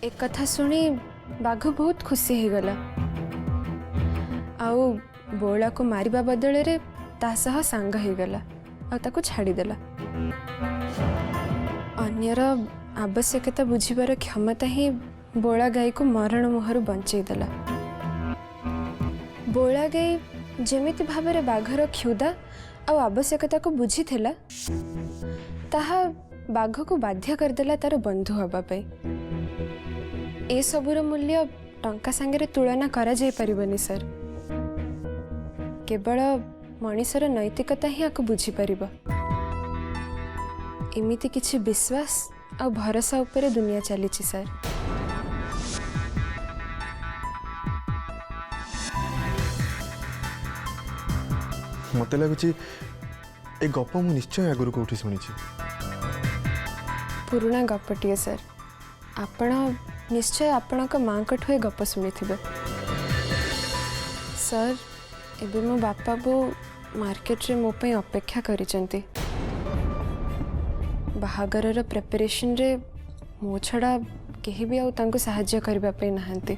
एक कथा सुनी बाघ बहुत खुशी हो गला आउ बोला को मारिबा बदल रे ता सह सांग हो गला आ ताको छाड़ी देला। अन्यर आवश्यकता बुझिबार क्षमता ही बोला गाई को मरण मुहर बंचई देला। बोला गाई जेमिति भाबरे बाघर क्षुदा आ आवश्यकता को बुझी थिला ताहा बाघ को बाध्य करदेला तार बंधु हवा पाई। ए सबुर मूल्य टंका सांगे तुलना करा जाई परिबनी सर। केवल मनीषर नैतिकता ही आको बुझी परिबा। एमिति किछि विश्वास आ भरोसा उपरे दुनिया चलीछि सर। मत लगुच ए गप मु निश्चय आगुरी कौटी शुणी पुराना गपटिए सर। आपण निश्चय आपण माँ कठू ए गप शुणी थे सर। एबे मो बापा बो मार्केट रे मो पे अपेक्षा करिसंती। बाहागर प्रिपरेशन रे मो छड़ा केही भी आउ तांको सहाय्य करबा पे नहांती।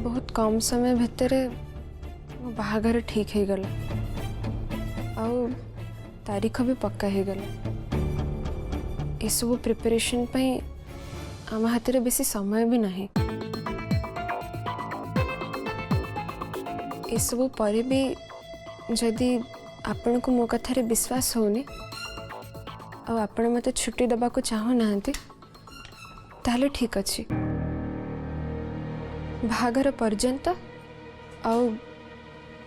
बहुत कम समय भितरे मो बाहागर ठीक हो गला आउ तारीख भी पक्का हो गला। ये सब प्रिपरेशन पे आम हाथ में बेसी समय भी नहीं। ये सब पर भी जदि आपण को मो कथारे विश्वास होनी आ आपण मते छुट्टी दबा को चाहू नांती ताले ठीक अच्छी। बाहागर पर्यंत आ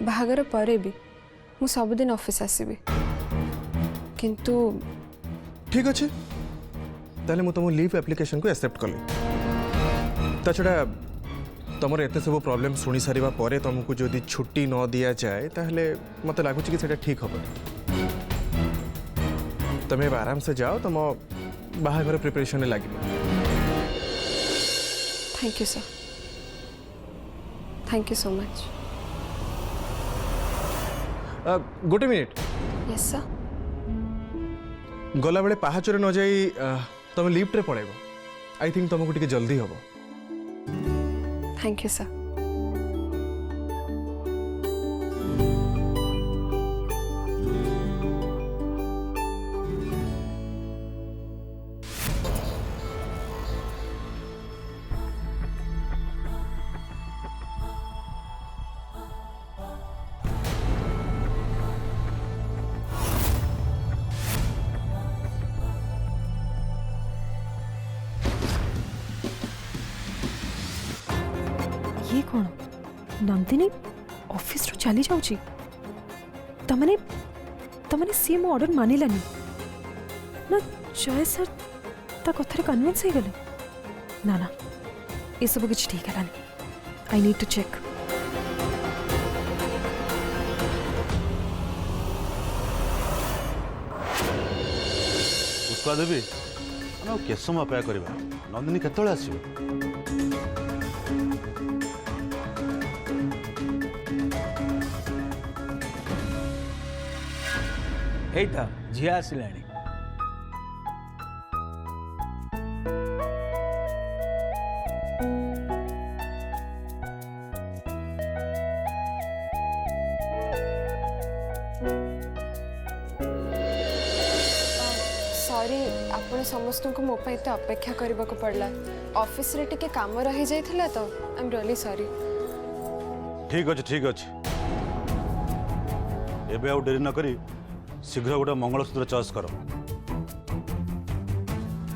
बाहागर परे भी मु सबदिन ऑफिस आसीबी। किंतु ठीक अच्छे ताले मु तुम लीव एप्लिकेशन को एक्सेप्ट कली। ता छड़ा तुमर एते सब प्रॉब्लम सुनी सारिबा परे तुमको जदि छुट्टी न दिया जाए ताहले मते लागुची कि सेटा ठीक हो। तुम आराम से जाओ तुम बाहागर प्रिपरेशन लगे। Thank you sir. Thank you so much. गोटे मिनिट। Yes sir. गला बेले पहाचरे न जाई तुम लिफ्ट रे पड़ेबो। आई थिंक तुमको टिके जल्दी हबो। Thank you sir. ये कौन नंदिनी ऑफिस रो चली जाउची। तमने तमने सी मो ऑर्डर मानिलानी ना। जय सर ता कथरे कन्विंस हो गले ना ना ये सब कुछ ठीक है। I need to check. Pushpa Devi आम के समय अपेक्षा करवा नंदिनी केतले आसीबो। एटा झिया आसिलाणी। सॉरी आपण समस्त को मो पे तो अपेक्षा करबा को पड़ला। ऑफिस रे टिके काम रही जाइथिला तो आई एम रियली सॉरी। ठीक अच्छे ठीक अच्छे एबे आउ डेरी न करी शीघ्र गोटे मंगलसूत्र चॉइस कर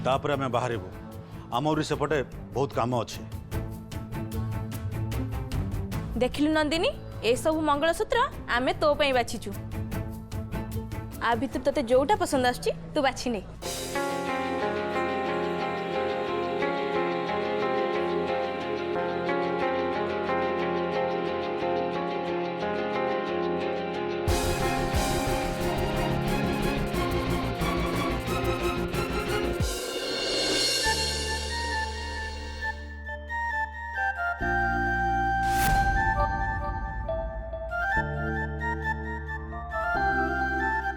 तापर आम बाहर आमरी सेपटे बहुत काम अच्छे। देखिलु नंदिनी ए सब मंगलसूत्र आमे तो पई बाछीचु। आ भितर तते जोटा पसंद आछी तू बाछी ने।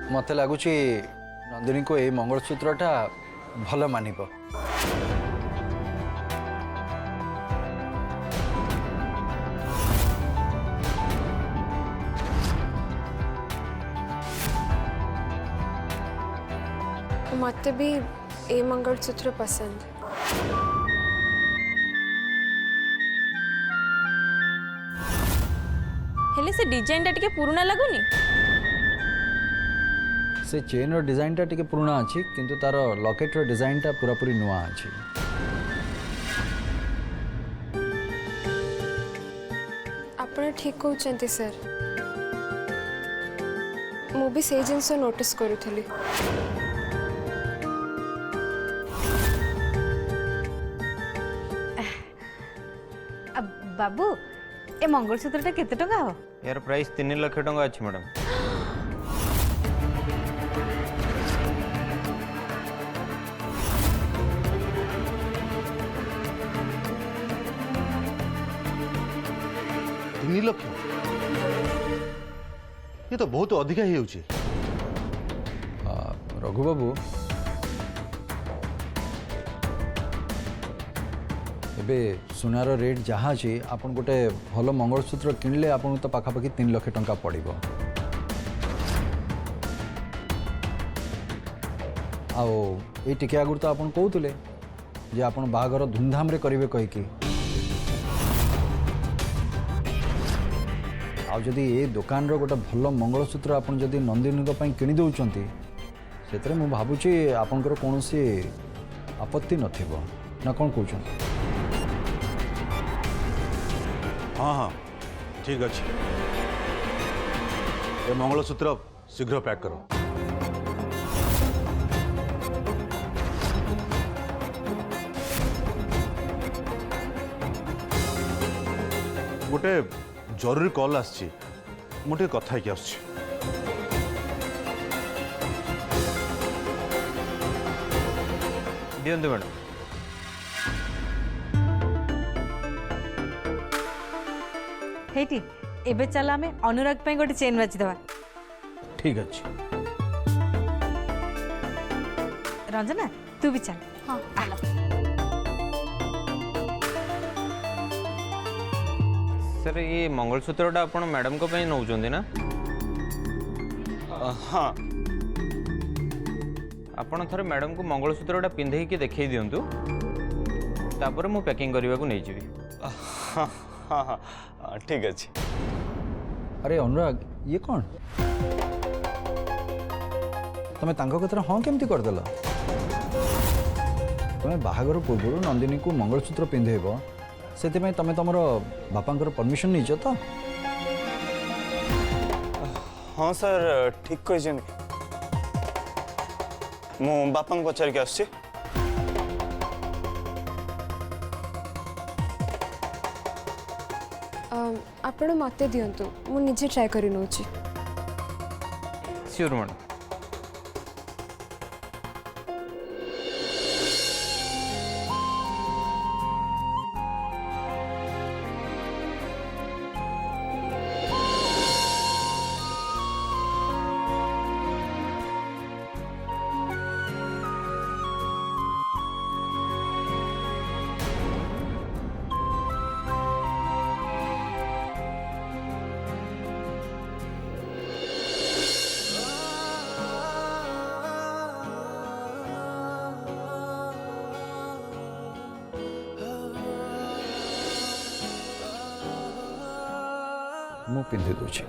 मत लगुच नंदिनी को ये मंगलसूत्रटा भल मानिब। मत भी ए मंगलसूत्र पसंद। हेले से डिजाइन टा टिके पुराना लगुनी। से चेन रो डिजाइन टा टिके पुराना अछि किंतु तार लॉकेट रो डिजाइन टा पूरा पूरी नुआ अछि। आपण ठीक कहते सर, मु भी से जिनस नोटिस करूथली। बाबू ए मंगलसूत्रटा केते टंका हो? यार प्राइस 3 लाख टंका अच्छी मैडम। तीन लक्ष ये तो बहुत अधिका ही होची। रघु बाबू एबे सुनार रेट जहाँ अच्छी आपन गोटे भल मंगलसूत्र किणले आपन तो पाखापाखि 3 लाख टंका पड़ो। आउ टिके आगुरी तो आपन कहते जे आपन बाहागर धूमधाम रे करिवे कहीकि आउ जदि ए दुकान रो गोटे भल मंगलसूत्र आपन जदि नंदिनी पई किनि दउचंती सेतरे मु भाबुची आपनकर कोनोसी आपत्ति नथिबो ना कोन कहउछन? हाँ हाँ ठीक अच्छे। ये मंगलसूत्र शीघ्र पैक करो। गोटे जरूरी कॉल आसी मुझे कथा कि आस। दियंतु मैडम। हेटी एबे चल आमे अनुराग पे गोटे चेन बाची दवा। ठीक अच्छे। रंजना तू भी चल। हाँ सर ये मंगलसूत्रटा आपण मैडम को पई नउचंदी ना? हाँ आपण थरे मैडम को मंगलसूत्रटा पिंधे के देखै दियंतु, तापर मु पैकिंग करबा को नै जिवि। हाँ हाँ हाँ ठीक अच्छे। अरे अनुराग ये कौन तमें तांको कथरा हाँ केमती करदेल? तुम्हें बाहागर पूर्व नंदिनी को मंगलसूत्र पिंधेब से तमें तुमर बापांकर परमिशन नहीं तो? हाँ सर ठीक कही मु बापा पचार के आसছি। आपण मते दियंतु, मु निजे ट्राई करि नउची। Sure madam. मु पिंधे दूची।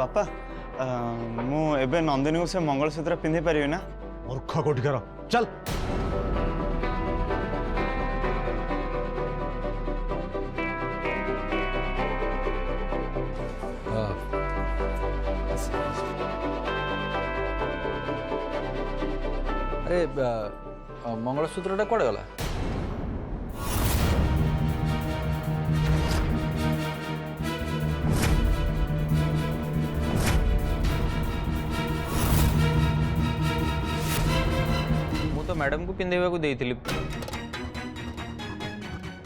ବାପା ମୁଁ ଏବେ ନନ୍ଦିନୀକୁ ସେ ମଙ୍ଗଳସୂତ୍ର ପିନ୍ଧେଇ ପାରିବି ନା? ମୂର୍ଖ କୋଠିକାର ଚାଲ। ଆରେ ମଙ୍ଗଳସୂତ୍ରଟା କୁଆଡ଼େ ଗଲା? ମୁଁ ତ ମ୍ୟାଡ଼ାମକୁ ପିନ୍ଧେଇବାକୁ ଦେଇଥିଲି।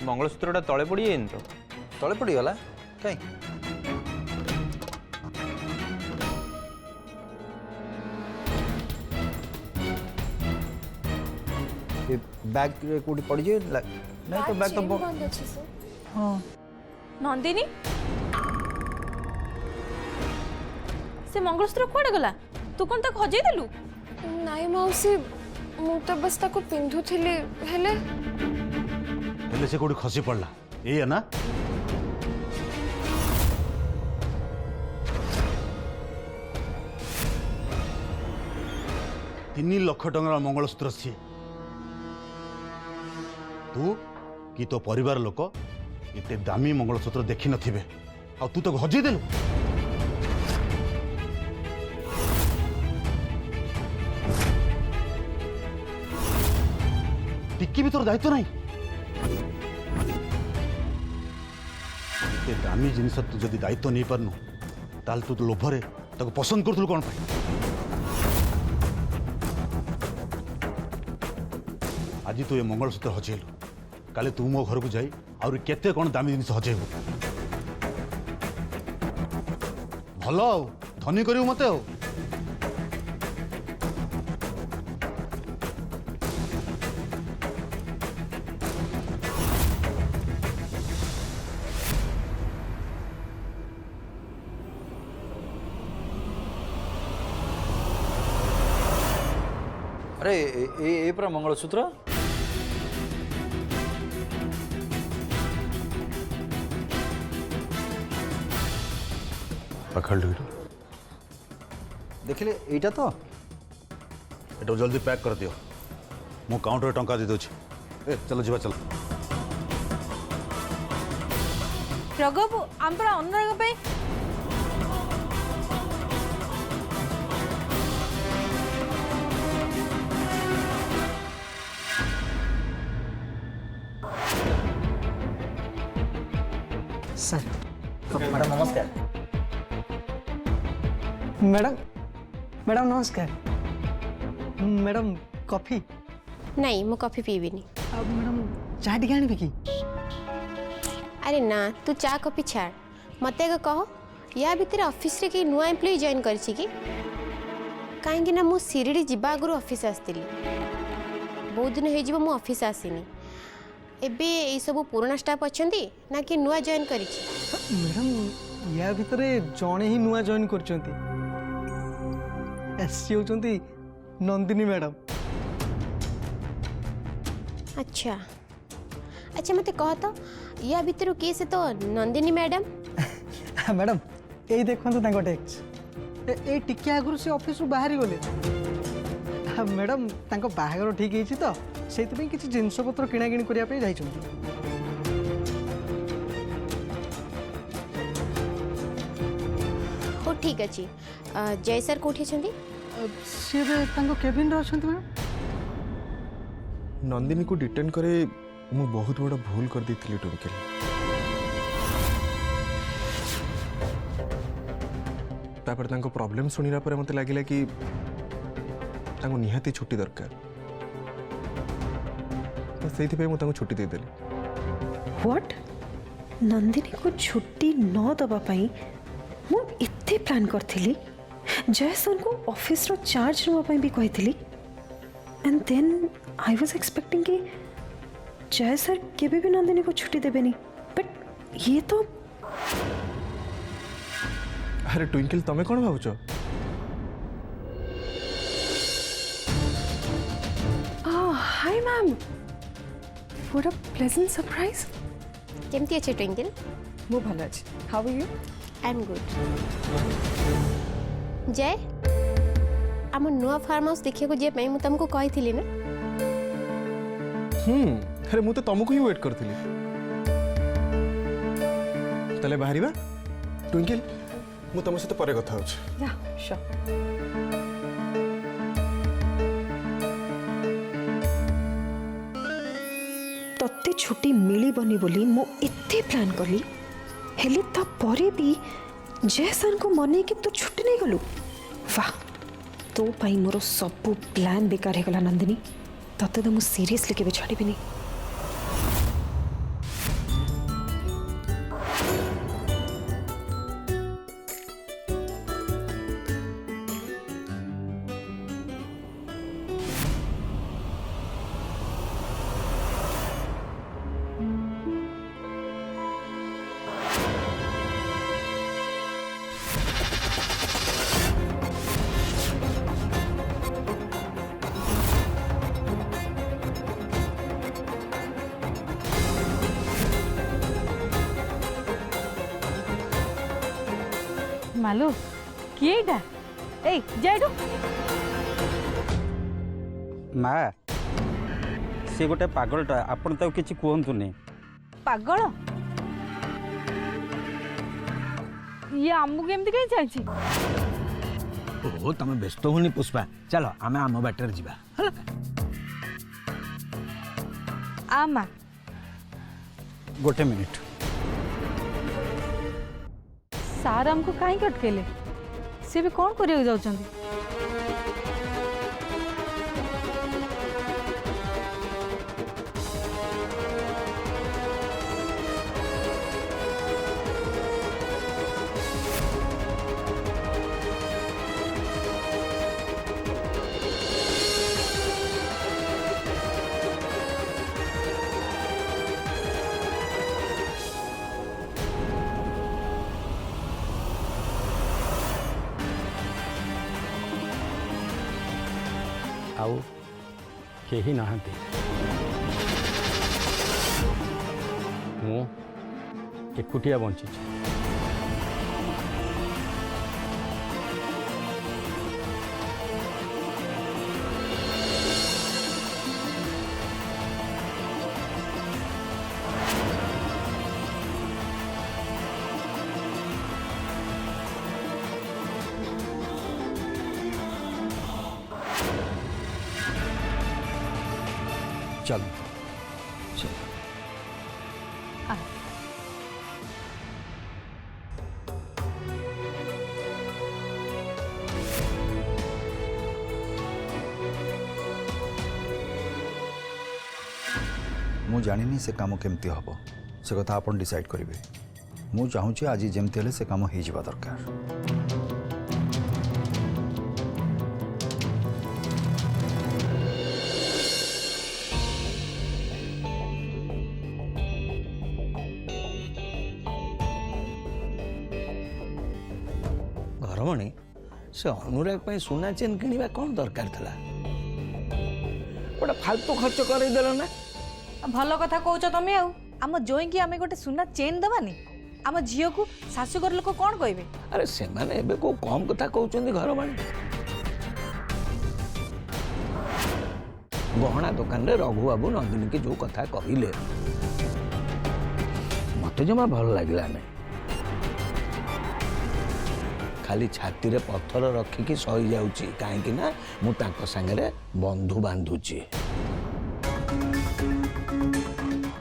ମଙ୍ଗଳସୂତ୍ରଟା ତଳେ ପଡ଼ିଯାଇନି ତ? ତଳେ ପଡ଼ିଗଲା କାଇଁ? ବ୍ୟାଗ୍ କୋଉଠି ପଡ଼ିଛି? ନାଇଁ ତ ବ୍ୟାଗ୍ ତ ବନ୍ଦ ଅଛି ସାର୍। ହଁ। ନନ୍ଦିନୀ ସେ ମଙ୍ଗଳସୂତ୍ର କୁଆଡ଼େ ଗଲା? ତୁ କ'ଣ ତାକୁ ହଜେଇ ଦେଲୁ? ନାଇଁ ମାଉସୀ ମୁଁ ତ ବସ୍ ତାକୁ ପିନ୍ଧୁଥିଲି ହେଲେ ହେଲେ ସେ କୋଉଠି ଖସି ପଡ଼ିଲା ଏଇଆ ନା? 3 ଲକ୍ଷ ଟଙ୍କାର ମଙ୍ଗଳସୂତ୍ର ସିଏ। ତୁ କି ତୋ ପରିବାର ଲୋକ ଏତେ ଦାମୀ ମଙ୍ଗଳସୂତ୍ର ଦେଖିନଥିବେ ଆଉ ତୁ ତାକୁ ହଜେଇ ଦେଲୁ। ଟିକେ ବି ତୋର ଦାୟିତ୍ୱ ନାହିଁ। ଏତେ ଦାମୀ ଜିନିଷ ତୁ ଯଦି ଦାୟିତ୍ୱ ନେଇପାରୁନୁ ତାହେଲେ ତୁ ଲୋଭରେ ତାକୁ ପସନ୍ଦ କରୁଥିଲୁ କ'ଣ ପାଇଁ? ଆଜି ତୁ ଏ ମଙ୍ଗଳସୂତ୍ର ହଜେଇଲୁ, କାଲି ତୁ ମୋ ଘରକୁ ଯାଇ ଆହୁରି କେତେ କ'ଣ ଦାମୀ ଜିନିଷ ହଜେଇବୁ। ଭଲ ଆଉ ଧନୀ କରିବୁ ମତେ ଆଉ। ଆରେ ଏ ପୁରା ମଙ୍ଗଳସୂତ୍ର? ଦେଖିଲେ ଏଇଟା ତ? ଏଟାକୁ ଜଲ୍ଦି ପ୍ୟାକ୍ କରିଦିଅ, ମୁଁ କାଉଣ୍ଟରରେ ଟଙ୍କା ଦେଇଦେଉଛି। ଏ ଚାଲ ଯିବା ଚାଲ। ରଘୁ ଆମ ପରା ଅନୁରାଗ ପାଇଁ सर मैडम नमस्कार। मैडम मैडम नमस्कार। Madam coffee? नहीं मु कॉफी पीबिनी। अब मैडम चाय टी आनी कि? अरे ना तू चा कॉफी छाड़ मत आगे कह या भितर ऑफिस रे कि नुआ एम्प्लॉय जॉइन करछि कि काहेकि ना मु सिरिडी जिबा आगु ऑफिस आस्तिली बहुत दिन हो जिवो मु ऑफिस आसीनी एबे ए सब पुराना स्टाफ अछंती ना कि नुआ जॉइन करिछि। मैडम या भितर जणे ही नुआ जॉइन करछंती एससी होचंती नंदिनी मैडम। अच्छा अच्छा मते कह तो या भितर के से तो नंदिनी मैडम? मैडम ए देखंतु तांको टैक्स ए टिके आगु से ऑफिस रु बाहरी गले। मैडम तांको बाहागर ठीक हेछि तो सेति पे किछि जिंस पत्र किना किनी करिया पे जाइछंती। हो ठीक अछि जय सर कोठी छंती? से तांको केबिन रे अछंती मैडम। नंदिनी को डिटेन करे मु बहुत बड़ा भूल कर देथिली टुमकेल। तापर तांको प्रॉब्लम सुनिरा पर मते लागिला कि तांको निहाती छुट्टी दरकार तो सेति पे मु तांको छुट्टी दे देली। व्हाट? नंदिनी को छुट्टी न दबा पाई मु इत्ते प्लान करथिली जय सर को ऑफिस रो चार्ज नवा पाई भी कहिथिली and then I was expecting कि जय सर केबे भी नंदिनी को छुट्टी देबेनी बट ये तो अरे ट्विंकल तमे कोन भाबुचो? Hi ma'am what a pleasant surprise. केमती अच्छे ट्विंकल? मु भल अछि। How are you? I am good Jay आम नुआ फार्म हाउस देखा जाए मुझे तुमको कही ना अरे मु तो तुमको ही वेट करती तले बाहर ट्विंकल मु तुम सहित पर कथा होछि या श्योर तत्ते छुट्टी मिलबनी बोली मु एते प्लान कली हेले ता परे भी जय सर को मने कि तू छुट्टी नहीं गलु वाह तो पाई मोर सब प्लान बेकार हे गला नंदिनी तते तो मु सीरियसली के छाड़ी भी नहीं मालू किए ए जाइडू मा सी गोटे पागलटा आपण तो किसी कहतुनि पागल ये आमको केमती कहीं चाहिए ओ तुम व्यस्त होनी पुष्पा चलो आम आम बाटर जा आमा गोटे मिनिट सार हमको कहीं अटकेले सी भी कौन करिया जाउछंती आउ केही नहांती मु एकुटिया बंची चलो चलो मु जानिनी से काम केमती हम से कथा आपन डिसाइड करेंगे मु चाहूँगी आज जमती हेले से काम हो जावा दरकार घरमणी से अनुराग सुना चेन किणवा कौन दरकार था गोटे फालतू खर्च करदेल ना भल कथा कौच तमें आम जोई की आम गोटे सुना चेन दबानी आम झील को शाशुघर लोक कौन कहे अरे से माने एबे को कम कथा कहउछन्ती घरमणी गहना दुकान रे रघु बाबू नंदिनी के जो कथा कहले मत जमा भल लगला नहीं खाली छाती रे पत्थर रखिकी सही जाऊची कहीं ना मु ताको संगे बंधु बांधुची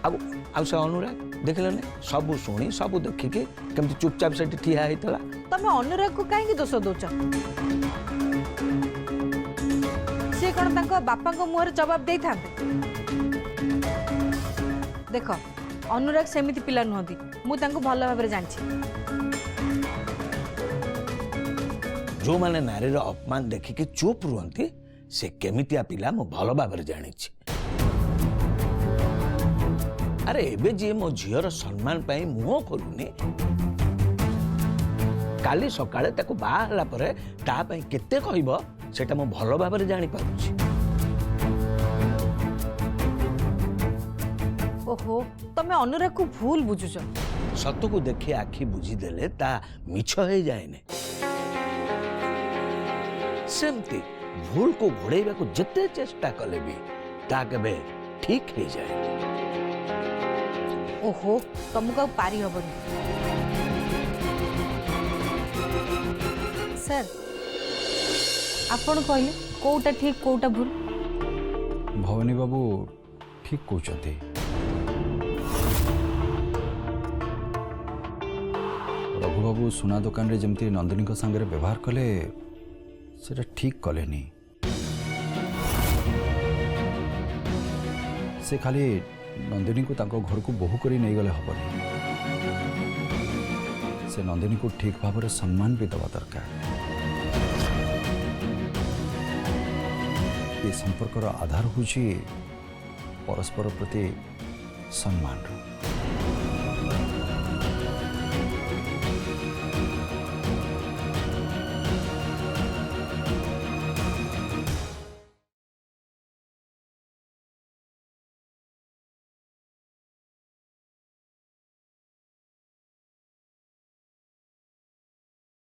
आउ से अनुराग देखल सब शुणी सब देखिकी केमती चुपचाप से ठिया होता तमें अनुराग को कहीं दोष दौच सी कौन बापा मुहर जवाब दे था देख अनुराग सेमिति पिला नुहति मुझे भल भाव जानी जो माने नारी अपमान देखिकी चुप रुहती से केमितिया पिला मु भल भाव जानी अरे एबे जी मो झीर सम्मान पाई मुह खोलुनी काली सकाळे ताको बाहला परे ता पाई केते कहइबो सेटा मो भल भाव जानी पारुछि ओहो तमे अनुराग को भूल बुझुछ सतकू देखी आखि बुझीदेले ता मिछ हो जाएने सेमती भूल को घोड़ेबा को जते चेष्टा कले भी ता केबे ठीक हो जाए। ओहो तुमको पारी हबनी सर आपण कहले कोटा ठीक कोटा भूल भवानी बाबू ठीक कहते रघु बाबू सुना दुकान रे जमती नंदिनी को संगे व्यवहार कले सेटा ठीक कलेनी से खाली नंदिनी को तांको घर को बोहू करी नहीं गले हबनी से नंदिनी को ठीक भाव में सम्मान भी दवा दरकार। ये संपर्कर आधार हूँ परस्पर प्रति सम्मान।